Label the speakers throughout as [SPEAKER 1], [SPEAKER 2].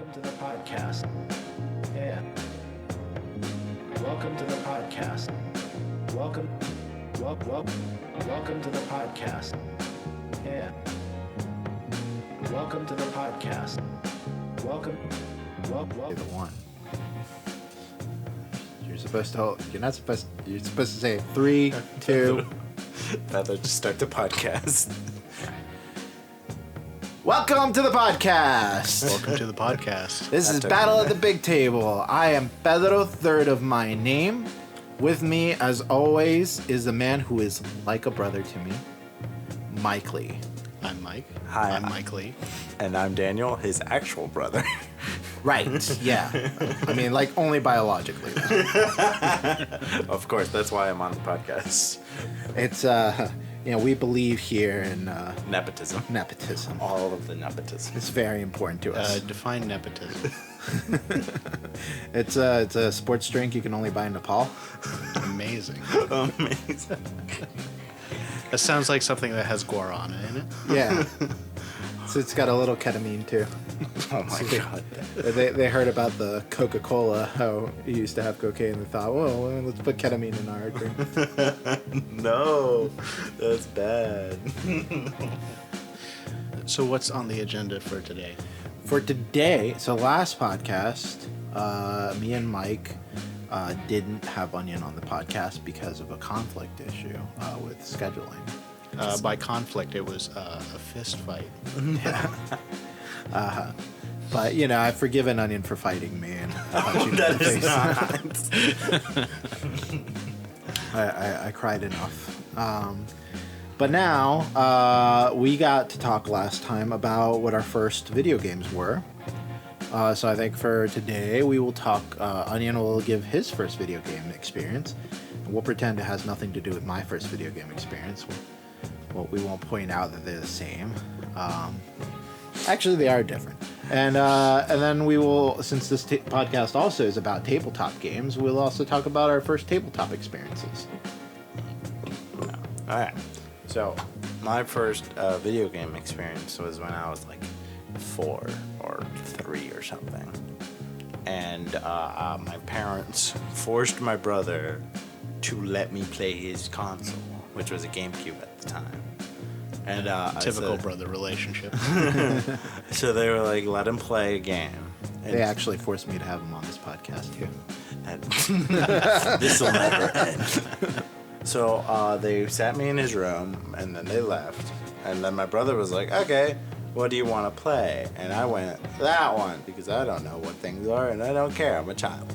[SPEAKER 1] Welcome to the podcast. Yeah. Welcome to the podcast. Welcome to the podcast. Yeah. Welcome to the podcast. Welcome.
[SPEAKER 2] The one. You're supposed to say 3, 2.
[SPEAKER 3] Rather just start the podcast.
[SPEAKER 2] Welcome to the podcast.
[SPEAKER 4] Welcome to the podcast.
[SPEAKER 2] This is Battle at the Big Table. I am Pedro, third of my name. With me, as always, is the man who is like a brother to me, Mike Lee.
[SPEAKER 4] I'm Mike.
[SPEAKER 3] Hi,
[SPEAKER 4] I'm Mike Lee.
[SPEAKER 3] And I'm Daniel, his actual brother.
[SPEAKER 2] Right, yeah. I mean, like, only biologically.
[SPEAKER 3] Of course, that's why I'm on the podcast.
[SPEAKER 2] It's, we believe here in
[SPEAKER 3] Nepotism.
[SPEAKER 2] nepotism.
[SPEAKER 3] All of the nepotism.
[SPEAKER 2] It's very important to us.
[SPEAKER 4] Define nepotism.
[SPEAKER 2] It's a sports drink you can only buy in Nepal.
[SPEAKER 4] Amazing.
[SPEAKER 3] Amazing.
[SPEAKER 4] That sounds like something that has guarana in it.
[SPEAKER 2] Yeah. So it's got a little ketamine too.
[SPEAKER 3] Oh my god.
[SPEAKER 2] They heard about the Coca-Cola, how it used to have cocaine, and they thought, well, let's put ketamine in our drink.
[SPEAKER 3] No, that's bad.
[SPEAKER 4] So what's on the agenda for today?
[SPEAKER 2] For today, so last podcast, me and Mike didn't have Onion on the podcast because of a conflict issue with scheduling.
[SPEAKER 4] By conflict, it was a fist fight.
[SPEAKER 2] Yeah. But, I've forgiven Onion for fighting me and punching me in the face. I cried enough. But now, we got to talk last time about what our first video games were. So I think for today, we will talk, Onion will give his first video game experience. And we'll pretend it has nothing to do with my first video game experience. Well, we won't point out that they're the same. Actually, they are different. And then we will, since this podcast also is about tabletop games, we'll also talk about our first tabletop experiences.
[SPEAKER 3] All right. So, my first video game experience was when I was like 4 or 3 or something. And my parents forced my brother to let me play his console, which was a GameCube at the time. And
[SPEAKER 4] Typical brother relationship.
[SPEAKER 3] So they were like, let him play a game. And
[SPEAKER 2] They actually forced me to have him on this podcast, too.
[SPEAKER 3] This will never end. So they sat me in his room, and then they left. And then my brother was like, okay, what do you want to play? And I went, that one, because I don't know what things are, and I don't care. I'm a child.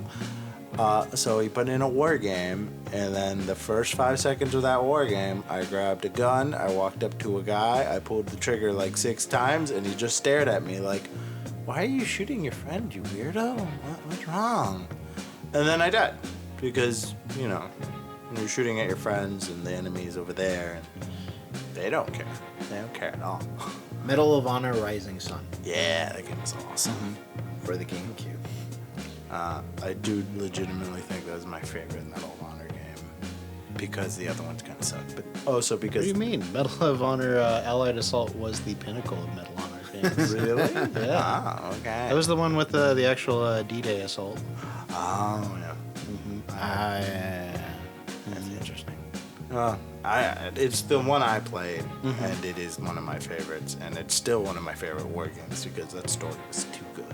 [SPEAKER 3] So he put in a war game, and then the first 5 seconds of that war game, I grabbed a gun, I walked up to a guy, I pulled the trigger like 6 times, and he just stared at me like, why are you shooting your friend, you weirdo? What's wrong? And then I died, because, when you're shooting at your friends and the enemy's over there, and they don't care. They don't care at all.
[SPEAKER 2] Medal of Honor Rising Sun
[SPEAKER 3] Yeah, that game was awesome.
[SPEAKER 2] for the GameCube.
[SPEAKER 3] I do legitimately think that was my favorite Medal of Honor game because the other ones kind of suck, but also
[SPEAKER 4] What
[SPEAKER 3] because
[SPEAKER 4] do you mean? Medal of Honor Allied Assault was the pinnacle of Medal of Honor games.
[SPEAKER 3] really,
[SPEAKER 4] Yeah.
[SPEAKER 3] Ah, okay.
[SPEAKER 4] That was the one with the actual D-Day assault.
[SPEAKER 3] Oh yeah, that's interesting. It's the one I played, and it is one of my favorites, and it's still one of my favorite war games because that story was too good.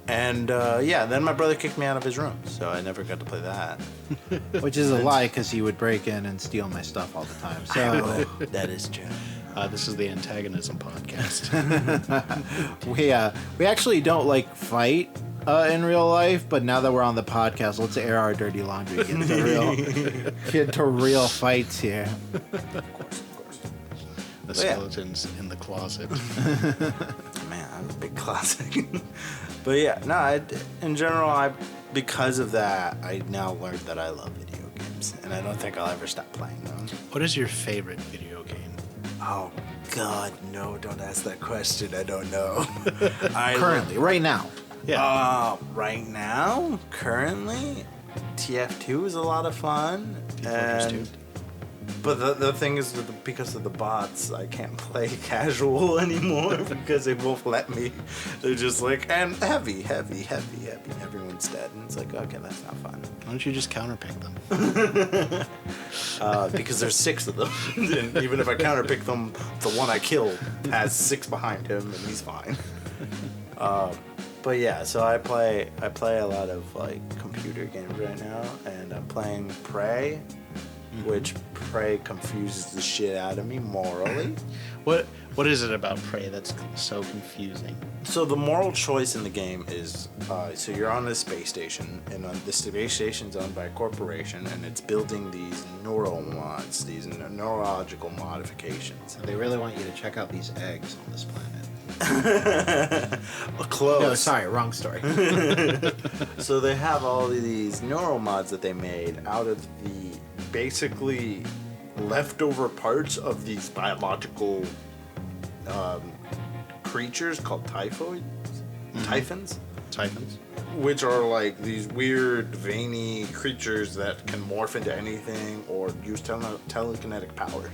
[SPEAKER 3] Then my brother kicked me out of his room, so I never got to play that.
[SPEAKER 2] Which is a lie, because he would break in and steal my stuff all the time. So
[SPEAKER 3] That is true.
[SPEAKER 4] This is the Antagonism podcast.
[SPEAKER 2] we actually don't fight in real life, but now that we're on the podcast, let's air our dirty laundry. Get to real fights here.
[SPEAKER 3] Of course.
[SPEAKER 4] The skeletons in the closet.
[SPEAKER 3] Man, that was a big classic. But yeah, no, in general, because of that, I now learned that I love video games, and I don't think I'll ever stop playing them.
[SPEAKER 4] What is your favorite video game?
[SPEAKER 3] Oh, God, no, don't ask that question. I don't know.
[SPEAKER 2] Currently, right now.
[SPEAKER 4] Yeah.
[SPEAKER 3] Right now, currently, TF2 is a lot of fun.
[SPEAKER 4] Fighters
[SPEAKER 3] And
[SPEAKER 4] 2.
[SPEAKER 3] But the thing is, that because of the bots, I can't play casual anymore because they won't let me. They're just like, and heavy. Everyone's dead. And it's like, okay, that's not fun.
[SPEAKER 4] Why don't you just counterpick them?
[SPEAKER 3] Because there's 6 of them. And even if I counterpick them, the one I kill has 6 behind him, and he's fine. But yeah, so I play a lot of like computer games right now, and I'm playing Prey, which Prey confuses the shit out of me morally.
[SPEAKER 4] What is it about Prey that's so confusing?
[SPEAKER 3] So the moral choice in the game is, so you're on this space station, and this space station's owned by a corporation, and it's building these neural mods, these neurological modifications.
[SPEAKER 2] They really want you to check out these eggs on this planet.
[SPEAKER 3] Close.
[SPEAKER 2] No, sorry, wrong story.
[SPEAKER 3] So they have all of these neural mods that they made out of the basically leftover parts of these biological creatures called typhons, which are like these weird veiny creatures that can morph into anything or use telekinetic powers.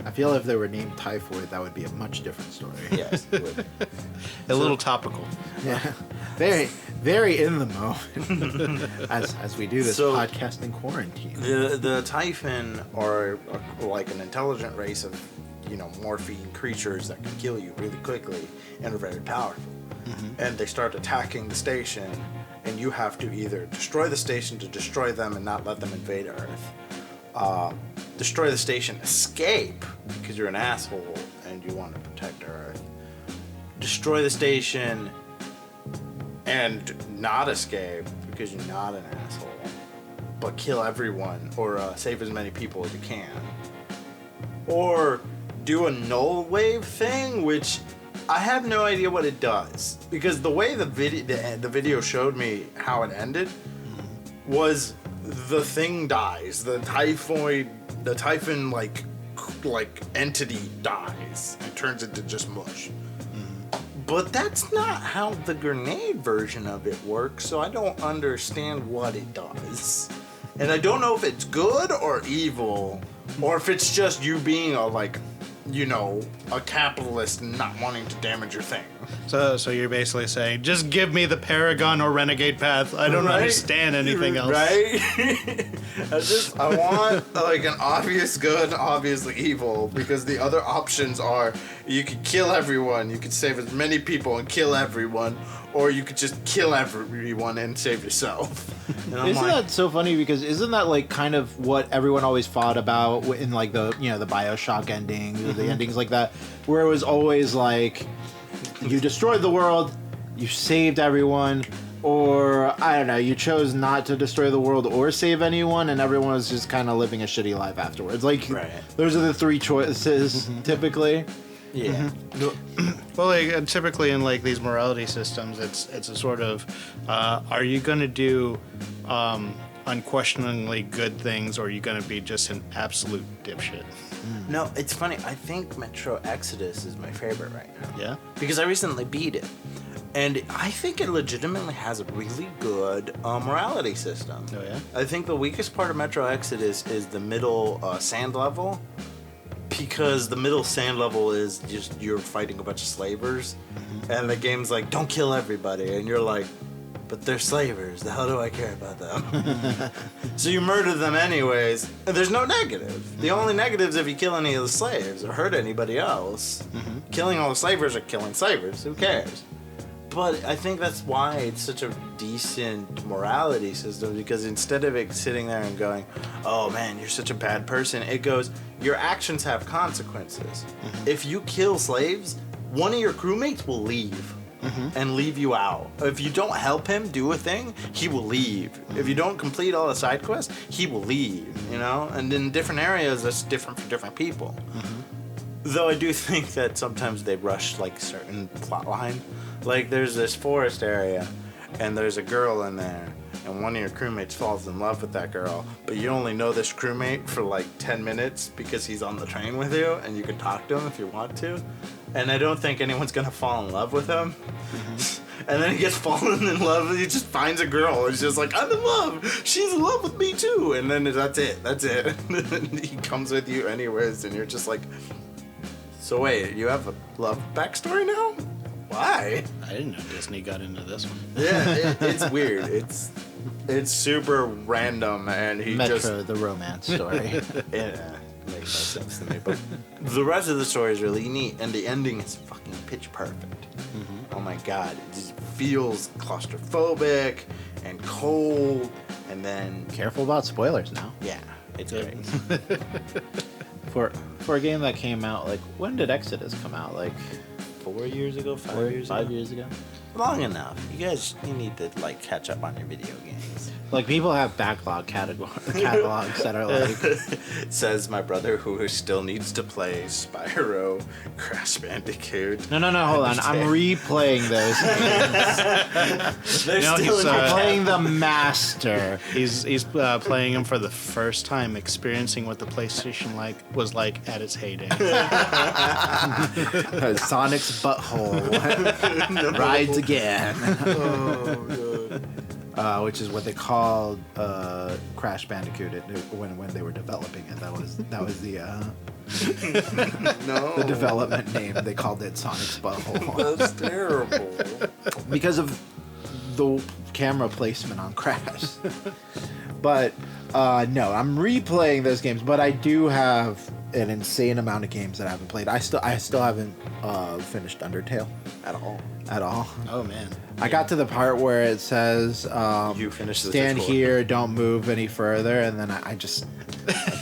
[SPEAKER 2] I feel if they were named Typhoid, that would be a much different story.
[SPEAKER 3] Yes, it would.
[SPEAKER 4] A little topical.
[SPEAKER 2] Yeah, very, very in the moment as we do this podcast in quarantine.
[SPEAKER 3] The Typhon are like an intelligent race of, morphine creatures that can kill you really quickly and are very powerful. And they start attacking the station, and you have to either destroy the station to destroy them and not let them invade Earth. Destroy the station, escape because you're an asshole and you want to protect Earth. Destroy the station and not escape because you're not an asshole, but kill everyone or save as many people as you can. Or do a null wave thing, which I have no idea what it does, because the way the video showed me how it ended was the thing dies, the typhon like entity dies and turns into just mush. But that's not how the grenade version of it works, so I don't understand what it does. And I don't know if it's good or evil, or if it's just you being a capitalist and not wanting to damage your thing.
[SPEAKER 4] So you're basically saying, just give me the Paragon or Renegade path. I don't understand anything else.
[SPEAKER 3] Right? I want like an obvious good, obviously evil, because the other options are you could kill everyone, you could save as many people and kill everyone, or you could just kill everyone and save yourself. And
[SPEAKER 2] isn't that so funny? Because isn't that like kind of what everyone always fought about in like the the BioShock endings, or the endings like that, where it was always like you destroyed the world, you saved everyone, or I don't know, you chose not to destroy the world or save anyone, and everyone was just kind of living a shitty life afterwards. Like, those are the 3 choices typically.
[SPEAKER 3] Yeah.
[SPEAKER 4] Well, typically in like these morality systems, it's a sort of, are you going to do unquestioningly good things, or are you going to be just an absolute dipshit?
[SPEAKER 3] No, it's funny. I think Metro Exodus is my favorite right now.
[SPEAKER 4] Yeah?
[SPEAKER 3] Because I recently beat it. And I think it legitimately has a really good morality system.
[SPEAKER 4] Oh, yeah?
[SPEAKER 3] I think the weakest part of Metro Exodus is the middle sand level. Because the middle sand level is just you're fighting a bunch of slavers. And the game's like, don't kill everybody. And you're like, but they're slavers. The hell do I care about them? So you murder them anyways. And there's no negative. The only negative is if you kill any of the slaves or hurt anybody else. Killing all the slavers are killing slavers. Who cares? But I think that's why it's such a decent morality system, because instead of it sitting there and going, oh man, you're such a bad person, it goes, your actions have consequences. If you kill slaves, one of your crewmates will leave and leave you out. If you don't help him do a thing, he will leave. If you don't complete all the side quests, he will leave, And in different areas, that's different for different people. Though I do think that sometimes they rush like certain plot line. Like there's this forest area and there's a girl in there and one of your crewmates falls in love with that girl, but you only know this crewmate for like 10 minutes because he's on the train with you and you can talk to him if you want to. And I don't think anyone's gonna fall in love with him. And then he gets fallen in love, and he just finds a girl. He's just like, I'm in love. She's in love with me too. And then that's it. And he comes with you anyways, and you're just like, so wait, you have a love backstory now? Why?
[SPEAKER 4] I didn't know Disney got into this one.
[SPEAKER 3] Yeah, it's weird. It's super random, and he
[SPEAKER 2] Metro,
[SPEAKER 3] just
[SPEAKER 2] the romance story.
[SPEAKER 3] yeah, makes no sense to me. But the rest of the story is really neat, and the ending is fucking pitch perfect. Oh my god, it just feels claustrophobic and cold, and then
[SPEAKER 2] Careful about spoilers now.
[SPEAKER 3] yeah, it's great.
[SPEAKER 2] For a game that came out, like, when did Exodus come out? Like
[SPEAKER 3] 4 years ago, 5 years
[SPEAKER 2] 5
[SPEAKER 3] ago?
[SPEAKER 2] years ago?
[SPEAKER 3] Long enough. You need to like catch up on your video games.
[SPEAKER 2] Like, people have backlog catalogs that are like...
[SPEAKER 3] Says my brother who still needs to play Spyro, Crash Bandicoot.
[SPEAKER 2] No, hold on. I'm replaying those games.
[SPEAKER 3] They're
[SPEAKER 4] No,
[SPEAKER 3] still
[SPEAKER 4] he's,
[SPEAKER 3] in
[SPEAKER 2] I'm
[SPEAKER 3] your
[SPEAKER 2] playing the master.
[SPEAKER 4] He's playing them for the first time, experiencing what the PlayStation was like at its heyday.
[SPEAKER 2] Sonic's butthole rides again. Which is what they called Crash Bandicoot when they were developing it. That was the
[SPEAKER 3] No.
[SPEAKER 2] the development name. They called it Sonic's butthole
[SPEAKER 3] That's terrible.
[SPEAKER 2] because of the camera placement on Crash. But no, I'm replaying those games. But I do have an insane amount of games that I haven't played. I still haven't finished Undertale at all.
[SPEAKER 4] Oh man.
[SPEAKER 2] I got to the part where it says,
[SPEAKER 3] You finished the
[SPEAKER 2] stand
[SPEAKER 3] tutorial.
[SPEAKER 2] here, don't move any further, and then I just...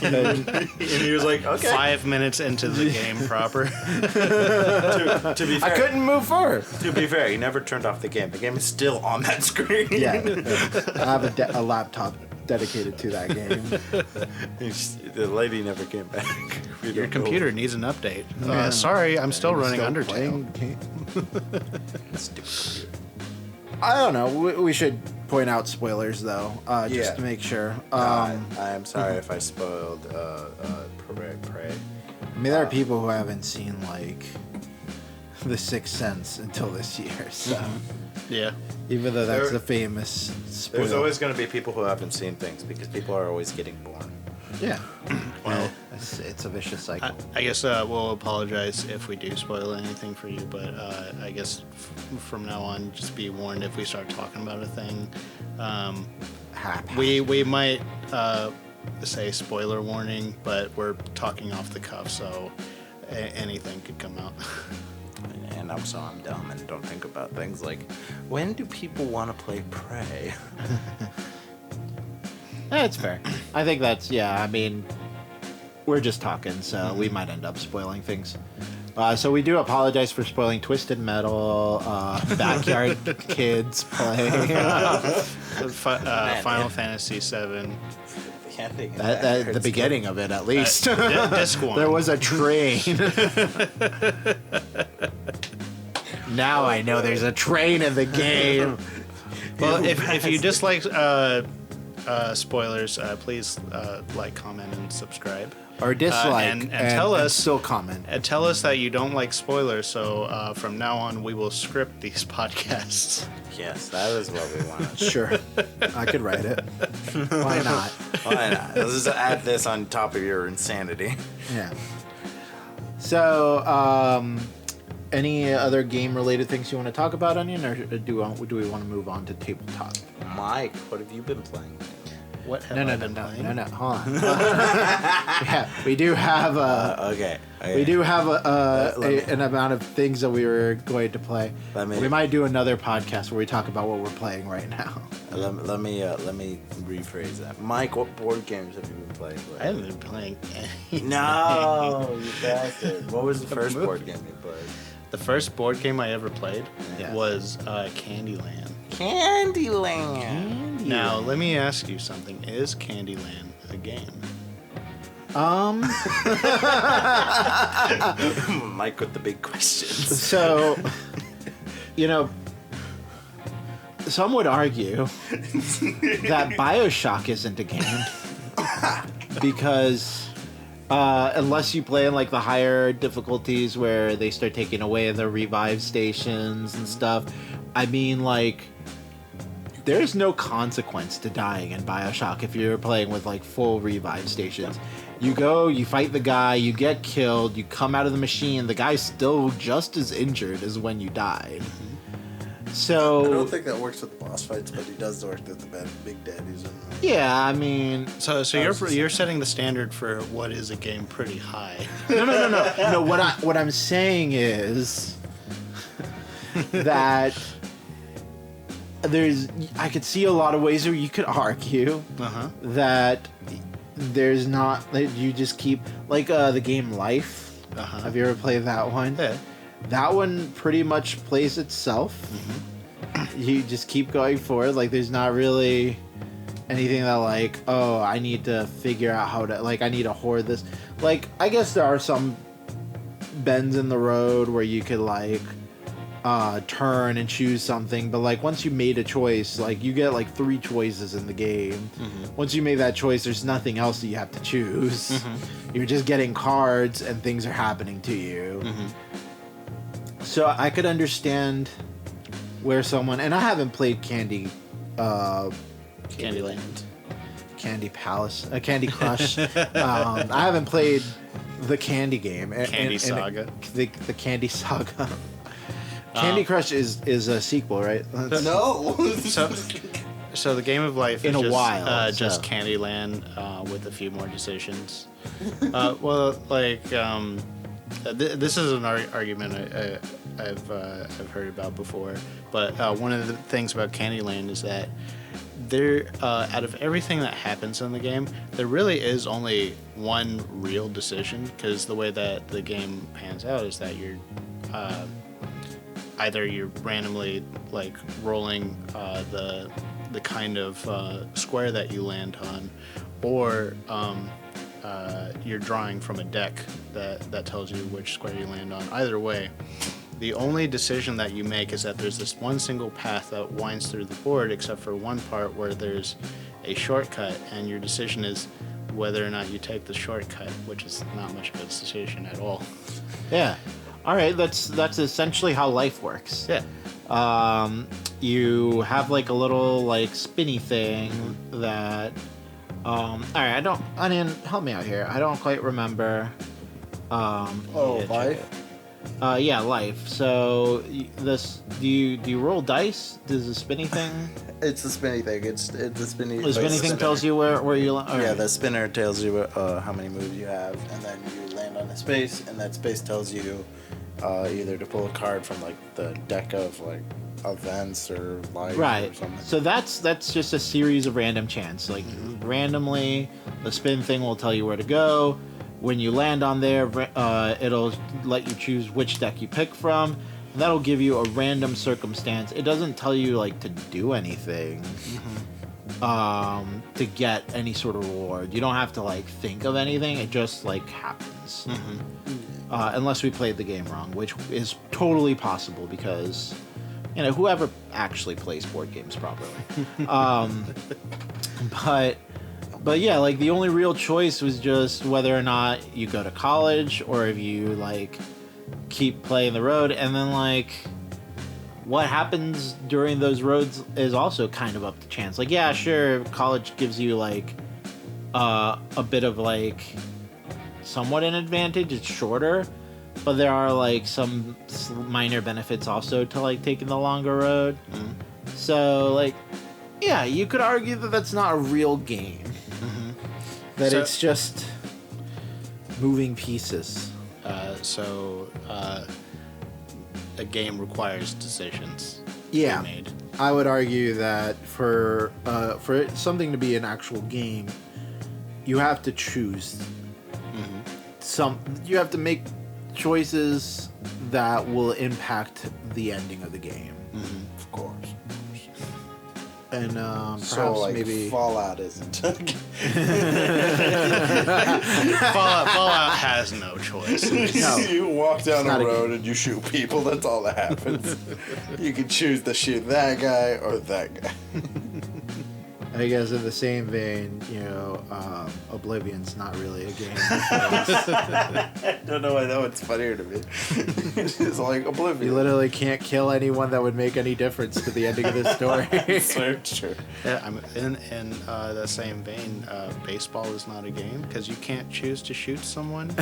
[SPEAKER 3] And he was like, okay.
[SPEAKER 4] 5 minutes into the game proper.
[SPEAKER 3] To be fair,
[SPEAKER 2] I couldn't move forward.
[SPEAKER 3] To be fair, he never turned off the game. The game is still on that screen.
[SPEAKER 2] Yeah. I have a laptop dedicated to that game.
[SPEAKER 3] The lady never came back. We
[SPEAKER 4] Your
[SPEAKER 3] don't know.
[SPEAKER 4] computer needs an update.
[SPEAKER 2] Yeah.
[SPEAKER 4] Sorry, I'm still running
[SPEAKER 2] Still
[SPEAKER 4] Undertale.
[SPEAKER 2] playing game.
[SPEAKER 3] Stupid computer.
[SPEAKER 2] I don't know. We should point out spoilers, though, just
[SPEAKER 3] Yeah.
[SPEAKER 2] to make sure.
[SPEAKER 3] I'm sorry if I spoiled Prey.
[SPEAKER 2] I mean, there are people who haven't seen, like, The Sixth Sense until this year, so...
[SPEAKER 4] Yeah.
[SPEAKER 2] Even though that's
[SPEAKER 3] There-
[SPEAKER 2] a famous spoiler.
[SPEAKER 3] There's always going to be people who haven't seen things because people are always getting born.
[SPEAKER 2] Yeah.
[SPEAKER 4] Well,
[SPEAKER 2] it's a vicious cycle.
[SPEAKER 4] I guess we'll apologize if we do spoil anything for you, but I guess from now on, just be warned if we start talking about a thing. We might say spoiler warning, but we're talking off the cuff, so anything could come out.
[SPEAKER 3] And also I'm dumb and don't think about things like, when do people want to play Prey?
[SPEAKER 2] That's fair. I think that's, I mean, we're just talking, so we might end up spoiling things. So we do apologize for spoiling Twisted Metal, Backyard Kids Play.
[SPEAKER 4] Final Fantasy VII.
[SPEAKER 3] The ending.
[SPEAKER 2] The beginning of it, at least.
[SPEAKER 4] Disc one.
[SPEAKER 2] There was a train. Now I know there's a train in the game.
[SPEAKER 4] Well, if you dislike spoilers, please like, comment, and subscribe.
[SPEAKER 2] Or dislike,
[SPEAKER 4] and tell us-
[SPEAKER 2] still comment.
[SPEAKER 4] And tell us that you don't like spoilers, so from now on we will script these podcasts.
[SPEAKER 3] Yes, that is what we want.
[SPEAKER 2] Sure, I could write it. Why not?
[SPEAKER 3] Why not? Let's just add this on top of your insanity.
[SPEAKER 2] Yeah. So, any other game-related things you want to talk about, Onion, or do we want to move on to tabletop?
[SPEAKER 3] Mike, what have you been playing?
[SPEAKER 4] What have
[SPEAKER 2] No,
[SPEAKER 4] I been playing?
[SPEAKER 2] hold on. Yeah, we do have
[SPEAKER 3] Okay.
[SPEAKER 2] we do have
[SPEAKER 3] let me-
[SPEAKER 2] an amount of things that we were going to play.
[SPEAKER 3] Let me-
[SPEAKER 2] We might do another podcast where we talk about what we're playing right now.
[SPEAKER 3] Let me rephrase that. Mike, what board games have you been playing?
[SPEAKER 4] I haven't been playing anything.
[SPEAKER 3] No, you bastard. What was the first
[SPEAKER 4] movie.
[SPEAKER 3] board game you played?
[SPEAKER 4] The first board game I ever played
[SPEAKER 2] Yeah.
[SPEAKER 4] was Candyland.
[SPEAKER 3] Candyland.
[SPEAKER 4] Now, let me ask you something. Is Candyland a game?
[SPEAKER 3] Mike with the big questions.
[SPEAKER 2] So, some would argue that BioShock isn't a game because Unless you play in like the higher difficulties where they start taking away the revive stations and stuff. I mean, like, there's no consequence to dying in BioShock if you're playing with like full revive stations. You go, you fight the guy, you get killed, you come out of the machine, the guy's still just as injured as when you died. So
[SPEAKER 3] I don't think that works with boss fights, but he does work with the big daddies.
[SPEAKER 2] yeah, I mean,
[SPEAKER 4] So you're setting the standard for what is a game pretty high.
[SPEAKER 2] no. What I'm saying is that I could see a lot of ways where you could argue that there's not, that you just keep, like the game Life. Have you ever played that one?
[SPEAKER 4] Yeah.
[SPEAKER 2] That one pretty much plays itself. You just keep going forward. Like, there's not really anything that, like, oh, I need to figure out how to, like, I need to hoard this. Like, I guess there are some bends in the road where you could, like, turn and choose something, but like once you made a choice, like you get like 3 choices in the game. Once you made that choice, there's nothing else that you have to choose. You're just getting cards and things are happening to you. So I could understand where someone, and I haven't played Candyland, Candy Palace, Candy Crush. I haven't played the Candy game,
[SPEAKER 4] Candy Saga.
[SPEAKER 2] The Candy Saga. Candy Crush is a sequel, right?
[SPEAKER 3] No.
[SPEAKER 4] So the Game of Life
[SPEAKER 2] In
[SPEAKER 4] is
[SPEAKER 2] a while,
[SPEAKER 4] just
[SPEAKER 2] so.
[SPEAKER 4] Candyland with a few more decisions. Well, like this is an argument I've heard about before, but one of the things about Candyland is that there, out of everything that happens in the game, there really is only one real decision, because the way that the game pans out is that you're either you're randomly like rolling the kind of square that you land on, or you're drawing from a deck that tells you which square you land on. Either way, the only decision that you make is that there's this one single path that winds through the board, except for one part where there's a shortcut, and your decision is whether or not you take the shortcut, which is not much of a decision at all.
[SPEAKER 2] Yeah. All right, that's essentially how life works.
[SPEAKER 4] Yeah.
[SPEAKER 2] You have like a little like spinny thing that. All right, I didn't help me out here. I don't quite remember.
[SPEAKER 3] Life.
[SPEAKER 2] Yeah, life. So do you roll dice? Does the spinny thing?
[SPEAKER 3] It's the spinny thing. It's the spinny.
[SPEAKER 2] The spinny thing tells you where you.
[SPEAKER 3] Yeah, the spinner tells you how many moves you have, and then you land on a space, and that space tells you either to pull a card from like the deck of like events or life or something.
[SPEAKER 2] So that's just a series of random chance. Like randomly, the spin thing will tell you where to go. When you land on there, it'll let you choose which deck you pick from. And that'll give you a random circumstance. It doesn't tell you like to do anything to get any sort of reward. You don't have to like think of anything. It just like happens. Unless we played the game wrong, which is totally possible because whoever actually plays board games properly. But yeah, like the only real choice was just whether or not you go to college or if you like keep playing the road, and then like what happens during those roads is also kind of up to chance. Like, yeah, sure, college gives you like a bit of like somewhat an advantage. It's shorter, but there are like some minor benefits also to like taking the longer road. So like, yeah, you could argue that that's not a real game. That it's just moving pieces.
[SPEAKER 4] So a game requires decisions.
[SPEAKER 2] Yeah,
[SPEAKER 4] to be made.
[SPEAKER 2] I would argue that for something to be an actual game, you have to choose. You have to make choices that will impact the ending of the game.
[SPEAKER 3] Of course.
[SPEAKER 2] And
[SPEAKER 3] So
[SPEAKER 2] perhaps
[SPEAKER 3] like
[SPEAKER 2] maybe
[SPEAKER 3] Fallout isn't.
[SPEAKER 4] Fallout has no choice.
[SPEAKER 2] No.
[SPEAKER 3] You walk down
[SPEAKER 2] It's not
[SPEAKER 3] a
[SPEAKER 2] a
[SPEAKER 3] road and you shoot people. That's all that happens. You can choose to shoot that guy or that guy.
[SPEAKER 2] I guess in the same vein, Oblivion's not really a game.
[SPEAKER 3] I don't know why that one's funnier to me. It's like Oblivion.
[SPEAKER 2] You literally can't kill anyone that would make any difference to the ending of the story.
[SPEAKER 3] It's very true.
[SPEAKER 4] Yeah, in the same vein, baseball is not a game because you can't choose to shoot someone.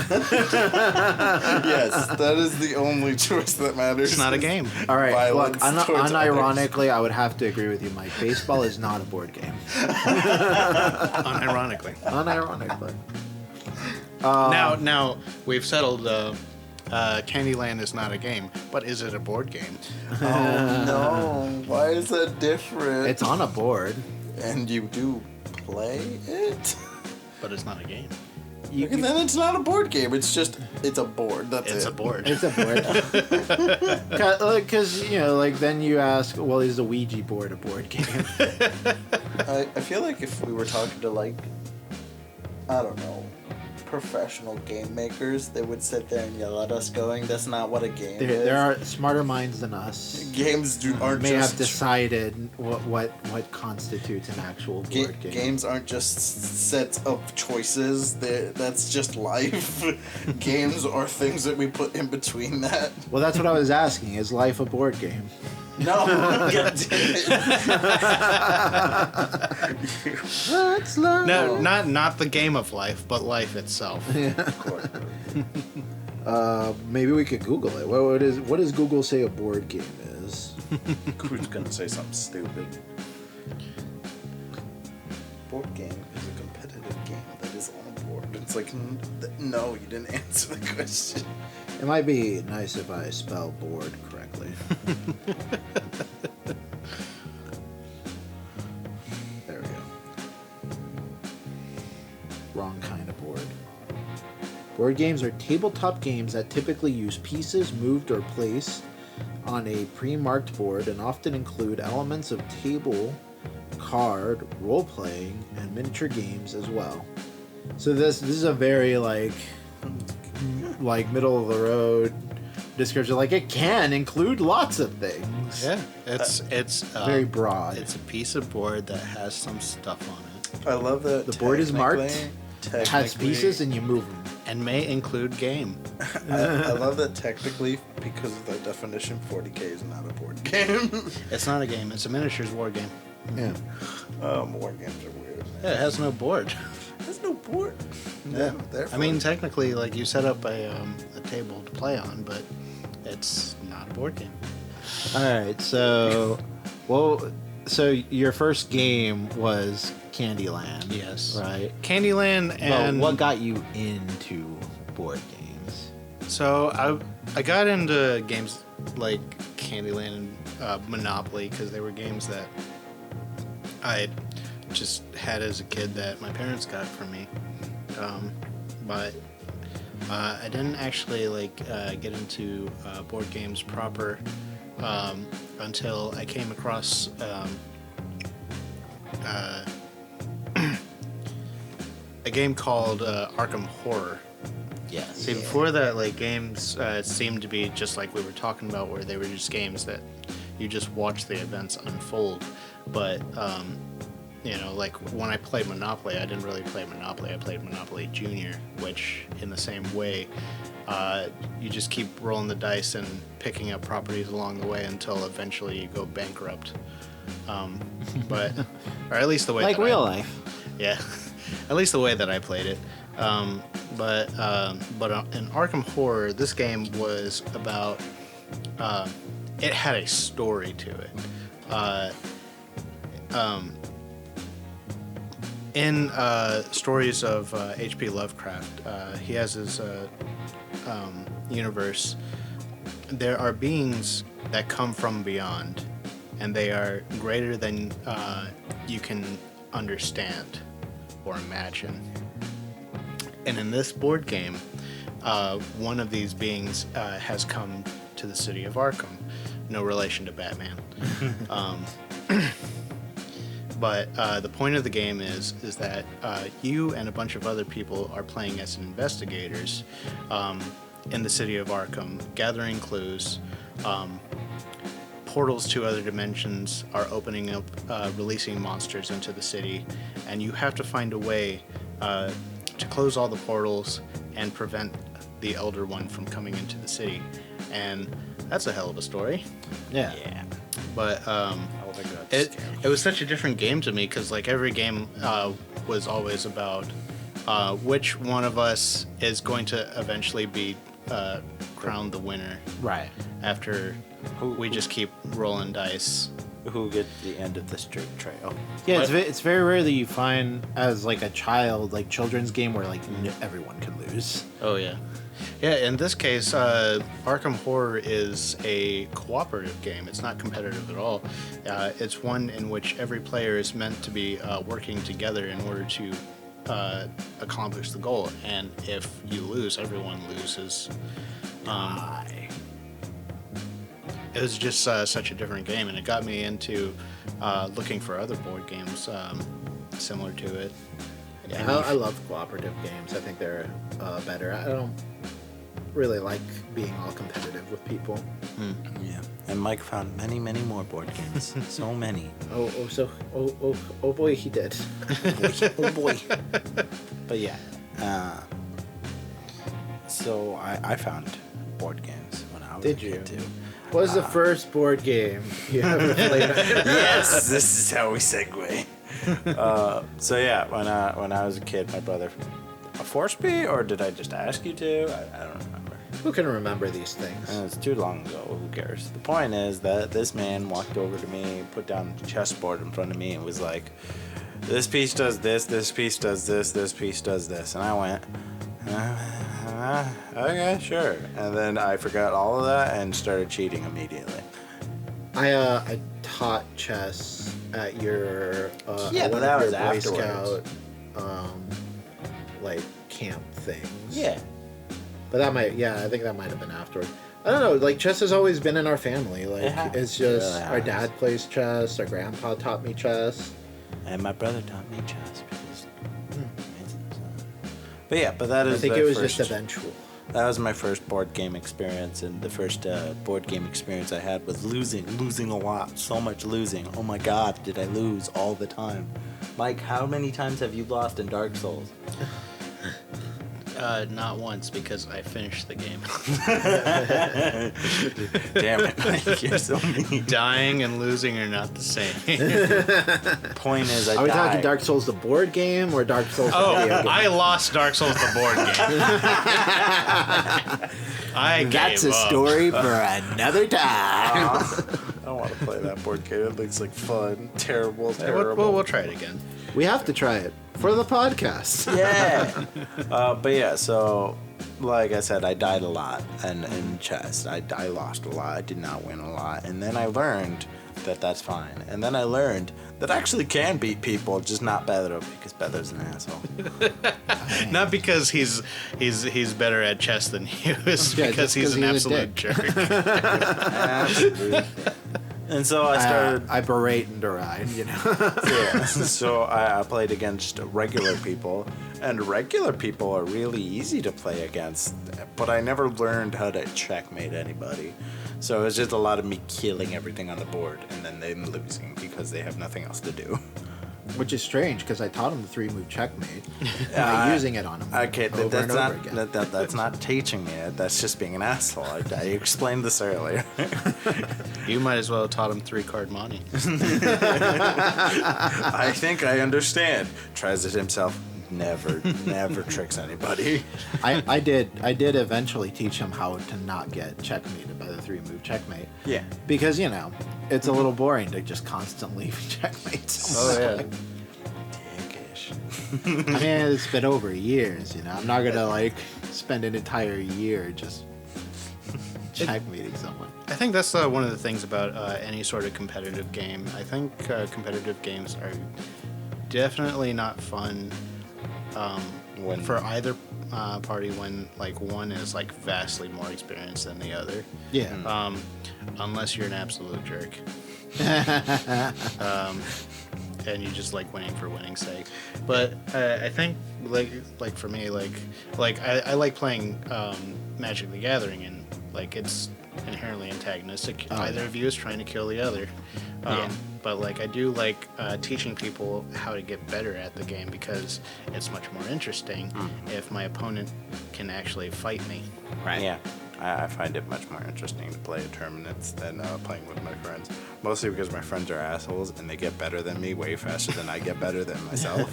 [SPEAKER 3] Yes, that is the only choice that matters.
[SPEAKER 4] It's not a game.
[SPEAKER 2] All right, look,
[SPEAKER 3] Violence towards
[SPEAKER 2] unironically, I would have to agree with you, Mike. Baseball is not a board game.
[SPEAKER 4] Unironically.
[SPEAKER 2] Unironically.
[SPEAKER 4] Now we've settled. Candyland is not a game, but is it a board game?
[SPEAKER 3] Oh no! Why is that different?
[SPEAKER 2] It's on a board.
[SPEAKER 3] And you do play it?
[SPEAKER 4] But it's not a game.
[SPEAKER 3] And then it's not a board game. It's a board. That's it.
[SPEAKER 4] It's a board.
[SPEAKER 2] It's a board. Because, then you ask, well, is the Ouija board a board game?
[SPEAKER 3] I feel like if we were talking to, I don't know, professional game makers, they would sit there and yell at us going, that's not what a game is.
[SPEAKER 2] There are smarter minds than us.
[SPEAKER 3] Games aren't
[SPEAKER 2] may
[SPEAKER 3] just...
[SPEAKER 2] have decided what constitutes an actual board game.
[SPEAKER 3] Games aren't just sets of choices. That's just life. Games are things that we put in between that.
[SPEAKER 2] Well, that's what I was asking. Is life a board game?
[SPEAKER 3] No, God damn it.
[SPEAKER 2] That's life.
[SPEAKER 4] No, not the game of life, but life itself.
[SPEAKER 3] Of course.
[SPEAKER 2] Maybe we could Google it. What does Google say a board game is?
[SPEAKER 3] Who's gonna say something stupid? Board game is a competitive game that is on a board. It's like, no, you didn't answer the question.
[SPEAKER 2] It might be nice if I spell board correctly. There we go. Wrong kind of board. Board games are tabletop games that typically use pieces moved or placed on a pre-marked board and often include elements of table, card, role-playing, and miniature games as well. So this is a very middle of the road description. It can include lots of things.
[SPEAKER 4] Yeah, it's
[SPEAKER 2] Very broad.
[SPEAKER 4] It's a piece of board that has some stuff on it
[SPEAKER 3] I love that
[SPEAKER 2] The board is marked,
[SPEAKER 3] technically-
[SPEAKER 2] has pieces, and you move them.
[SPEAKER 4] and may include game.
[SPEAKER 3] I love that technically, because of the definition, 40K is not a board game.
[SPEAKER 4] It's not a game. It's a miniatures war game.
[SPEAKER 2] Yeah.
[SPEAKER 3] War games are weird.
[SPEAKER 4] Yeah, it has no board.
[SPEAKER 3] There's no board.
[SPEAKER 4] Yeah.
[SPEAKER 3] Therefore,
[SPEAKER 4] I mean, technically, you set up a table to play on, but it's not a board game.
[SPEAKER 2] All right. So, so your first game was Candyland.
[SPEAKER 4] Yes.
[SPEAKER 2] Right.
[SPEAKER 4] Candyland and
[SPEAKER 2] Well, what got you into board games?
[SPEAKER 4] So I got into games like Candyland and Monopoly because they were games that I just had as a kid that my parents got for me. But I didn't actually get into board games proper until I came across a game called Arkham Horror.
[SPEAKER 2] Yes.
[SPEAKER 4] See, before that, games seemed to be just like we were talking about, where they were just games that you just watch the events unfold. But, when I played Monopoly, I didn't really play Monopoly. I played Monopoly Junior, which, in the same way, you just keep rolling the dice and picking up properties along the way until eventually you go bankrupt. Or at least the way
[SPEAKER 2] Like
[SPEAKER 4] that
[SPEAKER 2] real life.
[SPEAKER 4] Yeah, at least the way that I played it. But in Arkham Horror, this game was about. It had a story to it. In stories of H.P. Lovecraft, he has his universe. There are beings that come from beyond, and they are greater than you can understand or imagine. And in this board game, one of these beings has come to the city of Arkham. No relation to Batman. But the point of the game is that you and a bunch of other people are playing as investigators in the city of Arkham, gathering clues, portals to other dimensions are opening up, releasing monsters into the city, and you have to find a way to close all the portals and prevent the Elder One from coming into the city. And that's a hell of a story.
[SPEAKER 2] Yeah.
[SPEAKER 4] But it was such a different game to me, because like every game was always about which one of us is going to eventually be crowned the winner.
[SPEAKER 2] Right.
[SPEAKER 4] After we just keep rolling dice.
[SPEAKER 3] Who get the end of the straight trail?
[SPEAKER 2] Yeah, it's very rare that you find as like a child, like children's game where like everyone can lose.
[SPEAKER 4] Oh yeah. Yeah, in this case, Arkham Horror is a cooperative game. It's not competitive at all. It's one in which every player is meant to be working together in order to accomplish the goal. And if you lose, everyone loses. It was just such a different game, and it got me into looking for other board games similar to it.
[SPEAKER 2] Yeah, I love cooperative games. I think they're better. I don't really like being all competitive with people.
[SPEAKER 3] Yeah. And Mike found many, many more board games. So many.
[SPEAKER 2] Oh boy, he did.
[SPEAKER 3] Oh boy. But yeah. So I found board games when I was a kid too.
[SPEAKER 2] What was the first board game you ever played?
[SPEAKER 3] Yes, this is how we segue. So yeah, when I was a kid, my brother forced me, or did I just ask you to? I don't remember.
[SPEAKER 2] Who can remember these things?
[SPEAKER 3] It's too long ago. Who cares? The point is that this man walked over to me, put down the chessboard in front of me, and was like, "This piece does this. This piece does this. This piece does this." And I went, "Okay, sure." And then I forgot all of that and started cheating immediately.
[SPEAKER 2] I taught chess at your
[SPEAKER 3] Yeah, but
[SPEAKER 2] one
[SPEAKER 3] that
[SPEAKER 2] of
[SPEAKER 3] was
[SPEAKER 2] your Boy
[SPEAKER 3] afterwards.
[SPEAKER 2] Scout like camp things.
[SPEAKER 3] Yeah.
[SPEAKER 2] But I think that might have been afterward. I don't know, like chess has always been in our family. Like it's just
[SPEAKER 3] really
[SPEAKER 2] our
[SPEAKER 3] has.
[SPEAKER 2] dad plays chess, our grandpa taught me chess.
[SPEAKER 3] And my brother taught me chess because. But yeah, but that is.
[SPEAKER 2] I think
[SPEAKER 3] the
[SPEAKER 2] it was
[SPEAKER 3] first,
[SPEAKER 2] just eventual.
[SPEAKER 3] That was my first board game experience, and the first board game experience I had was losing a lot, so much losing. Oh my God, did I lose all the time? Mike, how many times have you lost in Dark Souls?
[SPEAKER 4] Not once, because I finished the game.
[SPEAKER 3] Damn it, Mike, you're so mean.
[SPEAKER 4] Dying and losing are not the same.
[SPEAKER 3] Point is, I
[SPEAKER 2] Are we
[SPEAKER 3] died.
[SPEAKER 2] talking Dark Souls the board game or Dark Souls the video game?
[SPEAKER 4] I lost Dark Souls the board game.
[SPEAKER 2] That's a story for another time.
[SPEAKER 3] I don't want to play that board game. It looks like fun. Terrible.
[SPEAKER 4] We'll try it again.
[SPEAKER 2] We have to try it for the podcast.
[SPEAKER 3] Yeah. But yeah, so like I said, I died a lot in chess. I lost a lot. I did not win a lot. And then I learned that that's fine. And then I learned that I actually can beat people, just not Pedro, because Pedro's an asshole.
[SPEAKER 4] Not because he's better at chess than you, it's because he's an absolute jerk.
[SPEAKER 3] Absolutely. And so I started...
[SPEAKER 2] I berate and deride, you know.
[SPEAKER 3] Yeah. So I played against regular people, and regular people are really easy to play against, but I never learned how to checkmate anybody. So it was just a lot of me killing everything on the board and then them losing because they have nothing else to do.
[SPEAKER 2] Which is strange because I taught him the 3-move checkmate by using it on him
[SPEAKER 3] Okay,
[SPEAKER 2] over
[SPEAKER 3] that's
[SPEAKER 2] and
[SPEAKER 3] not
[SPEAKER 2] over again.
[SPEAKER 3] that's not teaching me it. That's just being an asshole. I explained this earlier.
[SPEAKER 4] You might as well have taught him 3-card money.
[SPEAKER 3] I think I understand. Tries it himself. Never tricks anybody.
[SPEAKER 2] I did eventually teach him how to not get checkmated by the 3-move checkmate.
[SPEAKER 3] Yeah.
[SPEAKER 2] Because, you know, it's a little boring to just constantly checkmate someone.
[SPEAKER 3] Dickish.
[SPEAKER 2] I mean, it's been over years, you know. I'm not going to, like, spend an entire year just checkmating someone.
[SPEAKER 4] I think that's one of the things about any sort of competitive game. I think competitive games are definitely not fun for either party when like one is like vastly more experienced than the other.
[SPEAKER 2] Yeah.
[SPEAKER 4] Unless you're an absolute jerk. And you just like winning for winning's sake. But I think like for me, like I like playing Magic the Gathering, and like it's inherently antagonistic.
[SPEAKER 2] Oh,
[SPEAKER 4] Either
[SPEAKER 2] yeah.
[SPEAKER 4] of you is trying to kill the other. But like I do like teaching people how to get better at the game because it's much more interesting if my opponent can actually fight me.
[SPEAKER 2] Right.
[SPEAKER 3] Yeah, I find it much more interesting to play at tournaments than playing with my friends. Mostly because my friends are assholes and they get better than me way faster than I get better than myself.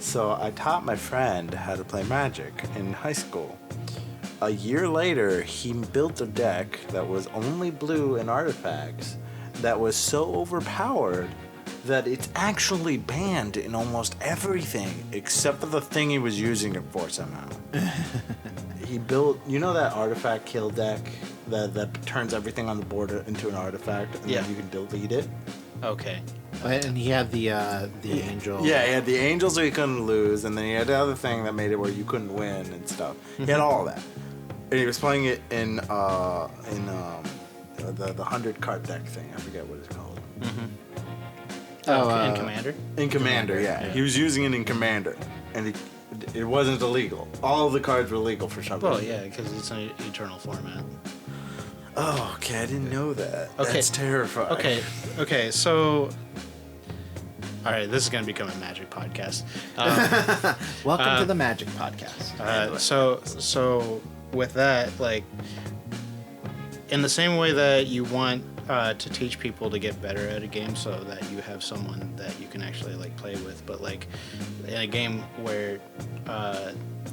[SPEAKER 3] So I taught my friend how to play Magic in high school. A year later, he built a deck that was only blue and artifacts that was so overpowered that it's actually banned in almost everything except for the thing he was using it for somehow. He built, you know that artifact kill deck that turns everything on the board into an artifact and
[SPEAKER 4] Yeah.
[SPEAKER 3] then you can delete it?
[SPEAKER 4] Okay.
[SPEAKER 2] And he had the angel.
[SPEAKER 3] Yeah, he had the angels so he couldn't lose, and then he had the other thing that made it where you couldn't win and stuff. He had all of that. And he was playing it in the 100 card deck thing. I forget what it's called.
[SPEAKER 4] In Commander?
[SPEAKER 3] In Commander, yeah. He was using it in Commander, and it wasn't illegal. All of the cards were legal for some reason.
[SPEAKER 4] Well, yeah, because it's an eternal format.
[SPEAKER 3] Oh, okay, I didn't know that.
[SPEAKER 4] Okay.
[SPEAKER 3] That's terrifying.
[SPEAKER 4] Okay, so... Alright, this is going to become a Magic podcast.
[SPEAKER 2] Welcome to the Magic Podcast.
[SPEAKER 4] So with that, like, in the same way that you want to teach people to get better at a game so that you have someone that you can actually like play with, but like in a game where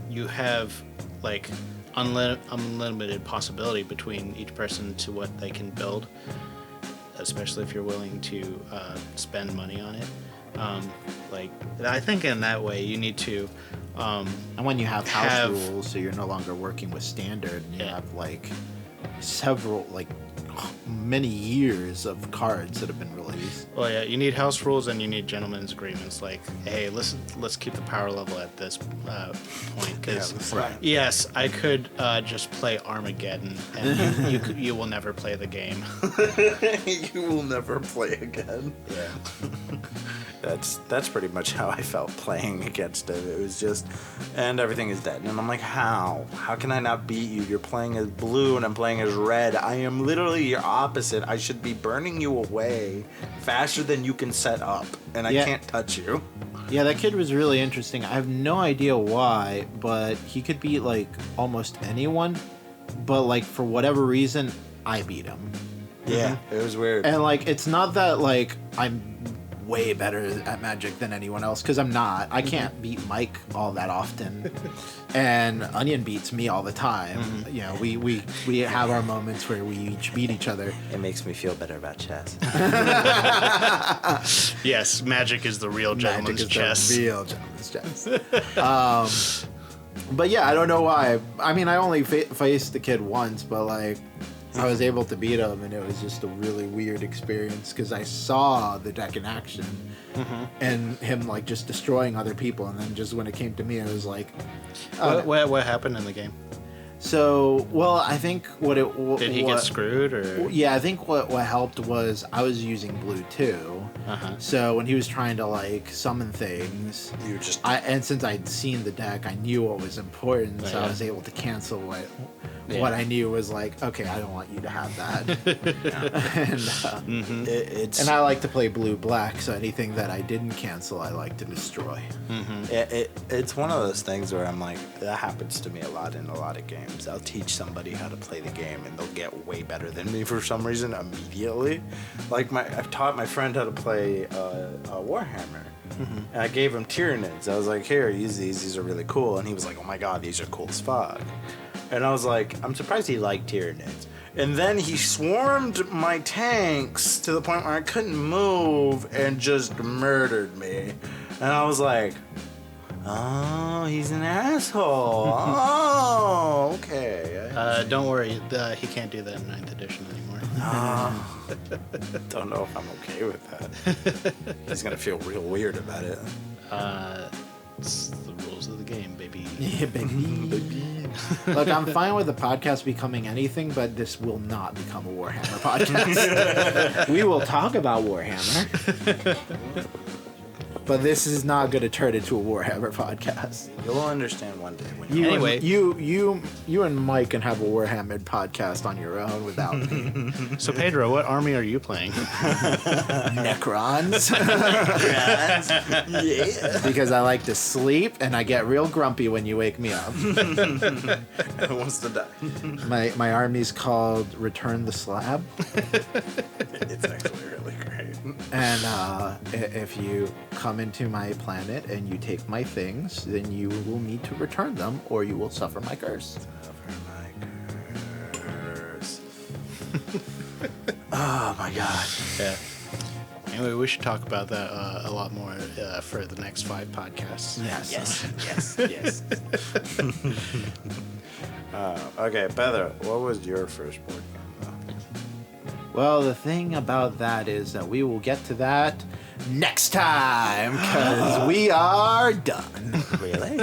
[SPEAKER 4] you have like unlimited possibility between each person to what they can build, especially if you're willing to spend money on it. Like I think in that way you need to
[SPEAKER 2] And when you have house rules, so you're no longer working with standard, and you have like several, like many years of cards that have been released.
[SPEAKER 4] Well, yeah, you need house rules and you need gentlemen's agreements. Like, hey, let's keep the power level at this point. Because yes, I could just play Armageddon, and you will never play the game.
[SPEAKER 3] You will never play again.
[SPEAKER 4] Yeah.
[SPEAKER 3] That's pretty much how I felt playing against it. It was just, and everything is dead. And I'm like, how? How can I not beat you? You're playing as blue and I'm playing as red. I am literally your opposite. I should be burning you away faster than you can set up. And I can't touch you.
[SPEAKER 2] Yeah, that kid was really interesting. I have no idea why, but he could beat like almost anyone. But like for whatever reason, I beat him.
[SPEAKER 3] Yeah, it was weird.
[SPEAKER 2] And like, it's not that like I'm way better at Magic than anyone else, because I'm not. I can't beat Mike all that often, and Onion beats me all the time. You know, we have our moments where we each beat each other.
[SPEAKER 3] It makes me feel better about chess.
[SPEAKER 4] Yes, Magic is the real gentleman's chess.
[SPEAKER 2] The real gentleman's chess. But yeah, I don't know why. I mean, I only faced the kid once, but like, I was able to beat him, and it was just a really weird experience because I saw the deck in action and him like just destroying other people, and then just when it came to me, I was like,
[SPEAKER 4] What happened in the game?
[SPEAKER 2] So, well, I think
[SPEAKER 4] Did he get screwed, or?
[SPEAKER 2] Yeah, I think what helped was I was using blue too. So when he was trying to like summon things,
[SPEAKER 3] You just
[SPEAKER 2] and since I'd seen the deck, I knew what was important, so I was able to cancel what I knew was like, okay, I don't want you to have that. And, and I like to play blue-black, so anything that I didn't cancel, I like to destroy.
[SPEAKER 3] It's one of those things where I'm like, that happens to me a lot in a lot of games. I'll teach somebody how to play the game, and they'll get way better than me for some reason immediately. Like I've taught my friend how to play Warhammer. And I gave him Tyranids. I was like, here, use these. These are really cool. And he was like, oh my god, these are cool as fuck. And I was like, I'm surprised he liked Tyranids. And then he swarmed my tanks to the point where I couldn't move and just murdered me. And I was like, oh, he's an asshole. Oh, okay.
[SPEAKER 4] Don't worry, he can't do that in 9th edition anymore.
[SPEAKER 3] Don't know if I'm okay with that. He's gonna feel real weird about it.
[SPEAKER 4] It's the rules of the game, baby.
[SPEAKER 2] Yeah, baby. Look, I'm fine with the podcast becoming anything, but this will not become a Warhammer podcast. We will talk about Warhammer. But this is not going to turn into a Warhammer podcast.
[SPEAKER 3] You'll understand one day when
[SPEAKER 2] You
[SPEAKER 4] Anyway.
[SPEAKER 2] you and Mike can have a Warhammer podcast on your own without me.
[SPEAKER 4] So Pedro, what army are you playing?
[SPEAKER 2] Necrons.
[SPEAKER 3] yeah.
[SPEAKER 2] Because I like to sleep and I get real grumpy when you wake me up.
[SPEAKER 3] Who wants to die?
[SPEAKER 2] My army's called Return the Slab.
[SPEAKER 3] It's actually really great.
[SPEAKER 2] And if you come into my planet and you take my things, then you will need to return them or you will suffer my curse.
[SPEAKER 3] Suffer my curse. Oh my god.
[SPEAKER 4] Yeah. Anyway, we should talk about that a lot more for the next 5 podcasts.
[SPEAKER 2] Yes.
[SPEAKER 3] Yes. Okay, Pedro, what was your first board game?
[SPEAKER 2] Well, the thing about that is that we will get to that next time because we are done.
[SPEAKER 3] Really?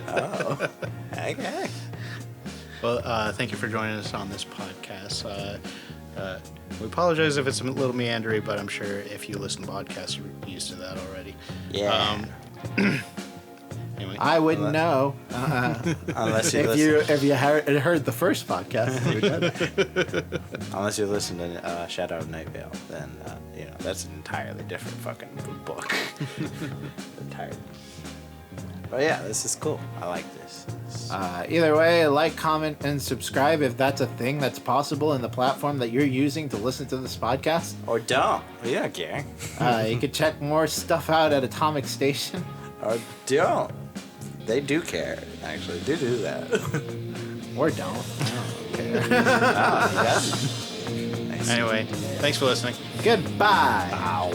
[SPEAKER 3] Oh. Okay.
[SPEAKER 4] Well, thank you for joining us on this podcast. We apologize if it's a little meandery, but I'm sure if you listen to podcasts, you're used to that already.
[SPEAKER 3] Yeah.
[SPEAKER 4] Anyway.
[SPEAKER 2] I wouldn't know
[SPEAKER 3] Unless you
[SPEAKER 2] if you heard the first podcast.
[SPEAKER 3] Unless you listen to Shadow of Night Vale, then that's an entirely different fucking book. Entirely. But yeah, this is cool. I like this.
[SPEAKER 2] Either way, like, comment, and subscribe if that's a thing that's possible in the platform that you're using to listen to this podcast.
[SPEAKER 3] Or don't. We don't care.
[SPEAKER 2] You can check more stuff out at Atomic Station.
[SPEAKER 3] Or don't. They do care, actually. Do that.
[SPEAKER 2] Or don't. I don't care.
[SPEAKER 3] Nice.
[SPEAKER 4] Anyway, thanks for listening.
[SPEAKER 2] Goodbye.
[SPEAKER 3] Ow.